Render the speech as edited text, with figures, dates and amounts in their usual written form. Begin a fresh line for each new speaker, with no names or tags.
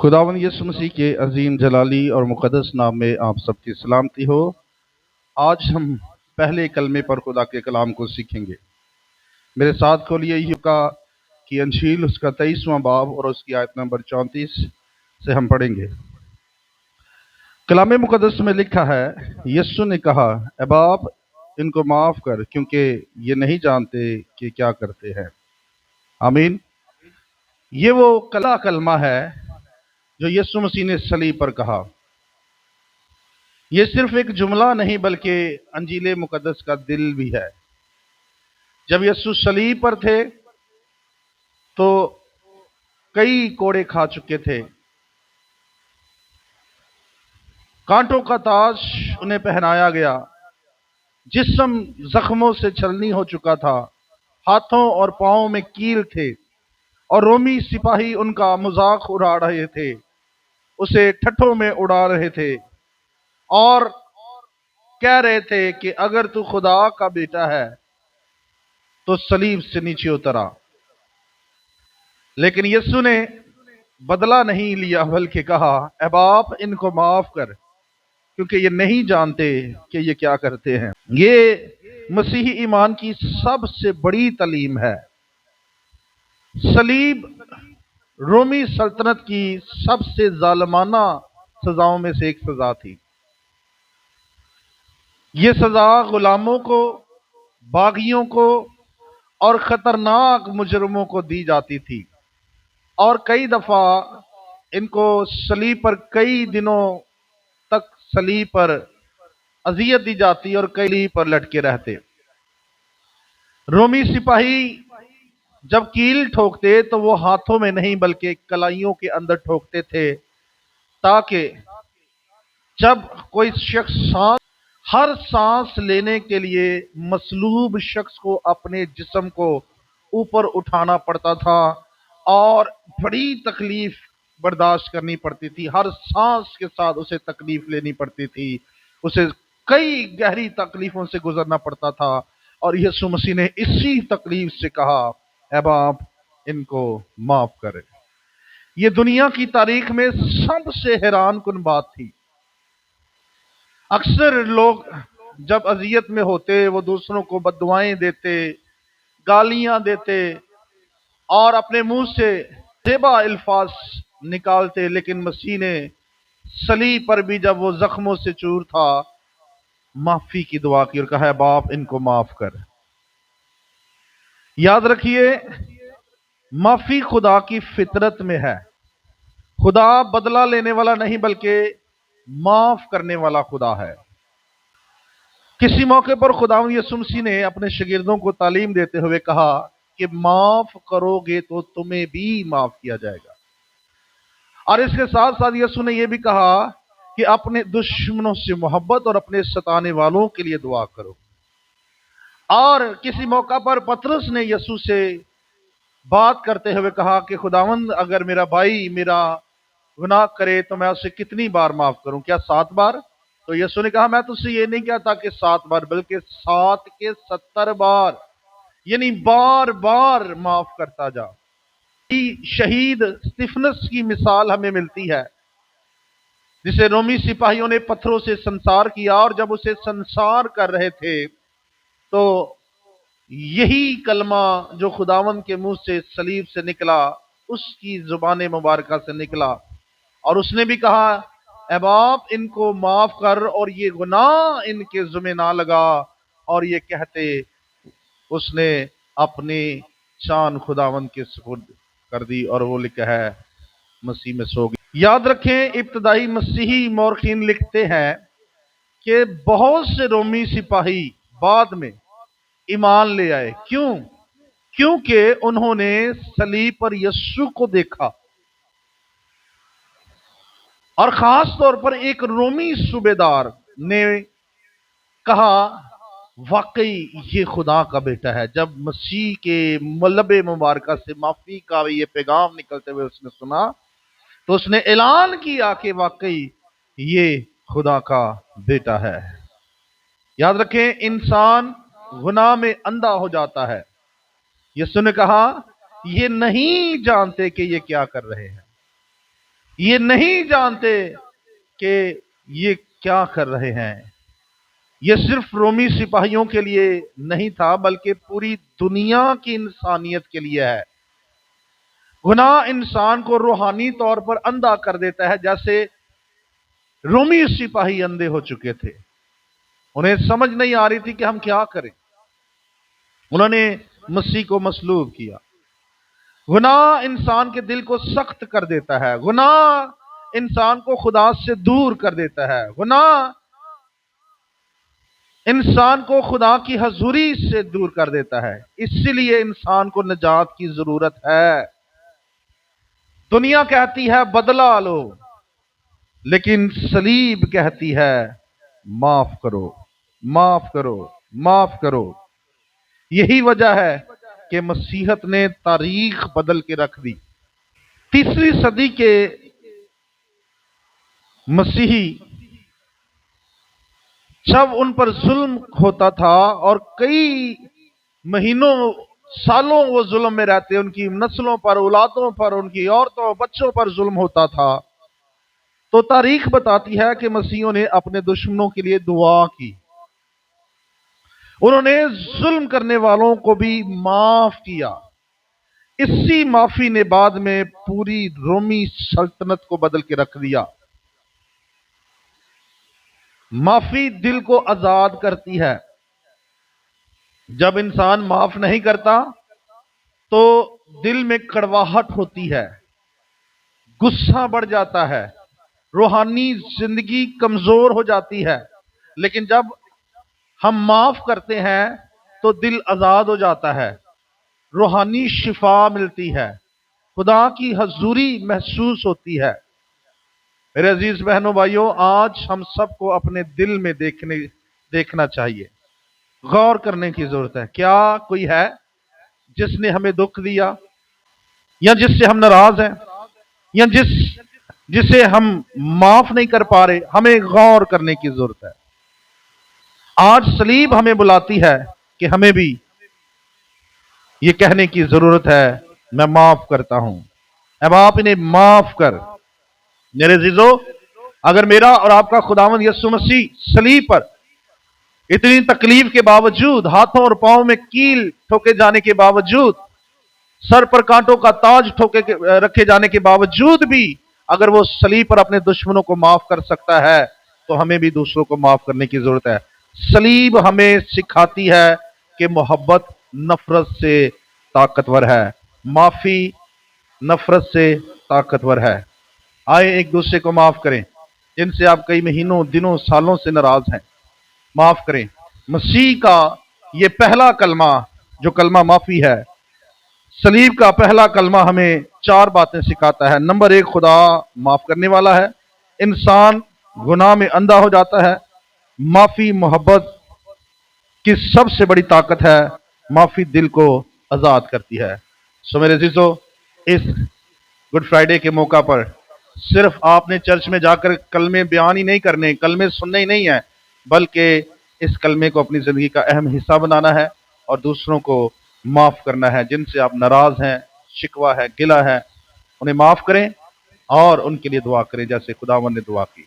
خداوند یسوع مسیح کے عظیم جلالی اور مقدس نام میں آپ سب کی سلامتی ہو۔ آج ہم پہلے کلمے پر خدا کے کلام کو سیکھیں گے۔ میرے ساتھ کھولیے یوکا کی انجیل، اس کا 23واں باب اور اس کی آیت نمبر 34 سے ہم پڑھیں گے۔ کلام مقدس میں لکھا ہے، یسوع نے کہا، اے باپ ان کو معاف کر کیونکہ یہ نہیں جانتے کہ کیا کرتے ہیں۔ آمین۔ یہ وہ کلمہ ہے جو یسوع مسیح نے صلیب پر کہا۔ یہ صرف ایک جملہ نہیں بلکہ انجیل مقدس کا دل بھی ہے۔ جب یسوع صلیب پر تھے تو کئی کوڑے کھا چکے تھے، کانٹوں کا تاج انہیں پہنایا گیا، جسم زخموں سے چھلنی ہو چکا تھا، ہاتھوں اور پاؤں میں کیل تھے، اور رومی سپاہی ان کا مذاق اڑا رہے تھے، اسے ٹھٹھوں میں اڑا رہے تھے اور کہہ رہے تھے کہ اگر تو خدا کا بیٹا ہے تو صلیب سے نیچے اترا۔ لیکن یسوع نے بدلہ نہیں لیا بلکہ کہا، اے باپ ان کو معاف کر کیونکہ یہ نہیں جانتے کہ یہ کیا کرتے ہیں۔ یہ مسیحی ایمان کی سب سے بڑی تعلیم ہے۔ صلیب رومی سلطنت کی سب سے ظالمانہ سزاؤں میں سے ایک سزا تھی۔ یہ سزا غلاموں کو، باغیوں کو اور خطرناک مجرموں کو دی جاتی تھی، اور کئی دفعہ ان کو صلیب پر کئی دنوں تک صلیب پر اذیت دی جاتی اور کئی صلیب پر لٹکے رہتے۔ رومی سپاہی جب کیل ٹھوکتے تو وہ ہاتھوں میں نہیں بلکہ کلائیوں کے اندر ٹھوکتے تھے، تاکہ جب کوئی شخص ہر سانس لینے کے لیے مصلوب شخص کو اپنے جسم کو اوپر اٹھانا پڑتا تھا اور بڑی تکلیف برداشت کرنی پڑتی تھی۔ ہر سانس کے ساتھ اسے تکلیف لینی پڑتی تھی، اسے کئی گہری تکلیفوں سے گزرنا پڑتا تھا، اور یسوع مسیح نے اسی تکلیف سے کہا، اے باپ ان کو معاف کر۔ یہ دنیا کی تاریخ میں سب سے حیران کن بات تھی۔ اکثر لوگ جب اذیت میں ہوتے وہ دوسروں کو بددعائیں دیتے، گالیاں دیتے اور اپنے منہ سے زیبا الفاظ نکالتے، لیکن مسیح نے صلیب پر بھی جب وہ زخموں سے چور تھا معافی کی دعا کی اور کہا، ہے باپ ان کو معاف کر۔ یاد رکھیے، معافی خدا کی فطرت میں ہے۔ خدا بدلہ لینے والا نہیں بلکہ معاف کرنے والا خدا ہے۔ کسی موقع پر خداوند یسوع مسیح نے اپنے شاگردوں کو تعلیم دیتے ہوئے کہا کہ معاف کرو گے تو تمہیں بھی معاف کیا جائے گا، اور اس کے ساتھ ساتھ یسوع نے یہ بھی کہا کہ اپنے دشمنوں سے محبت اور اپنے ستانے والوں کے لیے دعا کرو۔ اور کسی موقع پر پطرس نے یسوع سے بات کرتے ہوئے کہا کہ خداوند اگر میرا بھائی میرا گناہ کرے تو میں اسے کتنی بار معاف کروں، کیا 7 بار؟ تو یسوع نے کہا، میں تجھ سے یہ نہیں کہتا کہ 7 بار بلکہ 7 کے 70 بار، یعنی بار بار معاف کرتا جا۔ شہید استفنس کی مثال ہمیں ملتی ہے، جسے رومی سپاہیوں نے پتھروں سے سنسار کیا، اور جب اسے سنسار کر رہے تھے تو یہی کلمہ جو خداوند کے منہ سے صلیب سے نکلا اس کی زبان مبارکہ سے نکلا، اور اس نے بھی کہا، اے باپ ان کو معاف کر اور یہ گناہ ان کے ذمہ نہ لگا، اور یہ کہتے اس نے اپنی شان خداوند کے سپرد کر دی، اور وہ لکھا ہے مسیح میں سو گئی۔ یاد رکھیں، ابتدائی مسیحی مورخین لکھتے ہیں کہ بہت سے رومی سپاہی بعد میں ایمان لے آئے۔ کیوں؟ کیونکہ انہوں نے صلیب پر یسوع کو دیکھا، اور خاص طور پر ایک رومی صوبیدار نے کہا، واقعی یہ خدا کا بیٹا ہے۔ جب مسیح کے ملب مبارکہ سے معافی کا یہ پیغام نکلتے ہوئے اس نے سنا تو اس نے اعلان کیا کہ واقعی یہ خدا کا بیٹا ہے۔ یاد رکھیں، انسان گناہ میں اندھا ہو جاتا ہے۔ یسوع نے کہا، یہ نہیں جانتے کہ یہ کیا کر رہے ہیں۔ یہ نہیں جانتے کہ یہ کیا کر رہے ہیں۔ یہ صرف رومی سپاہیوں کے لیے نہیں تھا بلکہ پوری دنیا کی انسانیت کے لیے ہے۔ گناہ انسان کو روحانی طور پر اندھا کر دیتا ہے، جیسے رومی سپاہی اندھے ہو چکے تھے۔ انہیں سمجھ نہیں آ رہی تھی کہ ہم کیا کریں۔ انہوں نے مسیح کو مصلوب کیا۔ گناہ انسان کے دل کو سخت کر دیتا ہے۔ گناہ انسان کو خدا سے دور کر دیتا ہے۔ گناہ انسان کو خدا کی حضوری سے دور کر دیتا ہے۔ اسی لیے انسان کو نجات کی ضرورت ہے۔ دنیا کہتی ہے بدلہ لو، لیکن صلیب کہتی ہے معاف کرو، معاف کرو، معاف کرو۔ یہی وجہ ہے کہ مسیحت نے تاریخ بدل کے رکھ دی۔ تیسری صدی کے مسیحی جب ان پر ظلم ہوتا تھا اور کئی مہینوں سالوں وہ ظلم میں رہتے، ان کی نسلوں پر، اولادوں پر، ان کی عورتوں بچوں پر ظلم ہوتا تھا، تو تاریخ بتاتی ہے کہ مسیحیوں نے اپنے دشمنوں کے لیے دعا کی۔ انہوں نے ظلم کرنے والوں کو بھی معاف کیا۔ اسی معافی نے بعد میں پوری رومی سلطنت کو بدل کے رکھ دیا۔ معافی دل کو آزاد کرتی ہے۔ جب انسان معاف نہیں کرتا تو دل میں کڑواہٹ ہوتی ہے، غصہ بڑھ جاتا ہے، روحانی زندگی کمزور ہو جاتی ہے۔ لیکن جب ہم معاف کرتے ہیں تو دل آزاد ہو جاتا ہے، روحانی شفا ملتی ہے، خدا کی حضوری محسوس ہوتی ہے۔ میرے عزیز بہنوں بھائیوں، آج ہم سب کو اپنے دل میں دیکھنا چاہیے، غور کرنے کی ضرورت ہے۔ کیا کوئی ہے جس نے ہمیں دکھ دیا، یا جس سے ہم ناراض ہیں، یا جسے ہم معاف نہیں کر پا رہے؟ ہمیں غور کرنے کی ضرورت ہے۔ آج صلیب ہمیں بلاتی ہے کہ ہمیں بھی یہ کہنے کی ضرورت ہے، میں معاف کرتا ہوں، اب آپ انہیں معاف کر۔ میرے عزیزو، اگر میرا اور آپ کا خداوند یسوع مسیح صلیب پر اتنی تکلیف کے باوجود، ہاتھوں اور پاؤں میں کیل ٹھوکے جانے کے باوجود، سر پر کانٹوں کا تاج رکھے جانے کے باوجود بھی اگر وہ صلیب پر اپنے دشمنوں کو معاف کر سکتا ہے تو ہمیں بھی دوسروں کو معاف کرنے کی ضرورت ہے۔ صلیب ہمیں سکھاتی ہے کہ محبت نفرت سے طاقتور ہے، معافی نفرت سے طاقتور ہے۔ آئے ایک دوسرے کو معاف کریں، جن سے آپ کئی مہینوں، دنوں، سالوں سے ناراض ہیں، معاف کریں۔ مسیح کا یہ پہلا کلمہ جو کلمہ معافی ہے، صلیب کا پہلا کلمہ ہمیں 4 باتیں سکھاتا ہے۔ نمبر 1، خدا معاف کرنے والا ہے۔ انسان گناہ میں اندھا ہو جاتا ہے۔ معافی محبت کی سب سے بڑی طاقت ہے۔ معافی دل کو آزاد کرتی ہے۔ میرے عزیزو، اس گڈ فرائیڈے کے موقع پر صرف آپ نے چرچ میں جا کر کلمے بیان ہی نہیں کرنے، کلمے سننے ہی نہیں ہیں، بلکہ اس کلمے کو اپنی زندگی کا اہم حصہ بنانا ہے اور دوسروں کو معاف کرنا ہے۔ جن سے آپ ناراض ہیں، شکوہ ہے، گلہ ہے، انہیں معاف کریں اور ان کے لیے دعا کریں جیسے خداوند نے دعا کی۔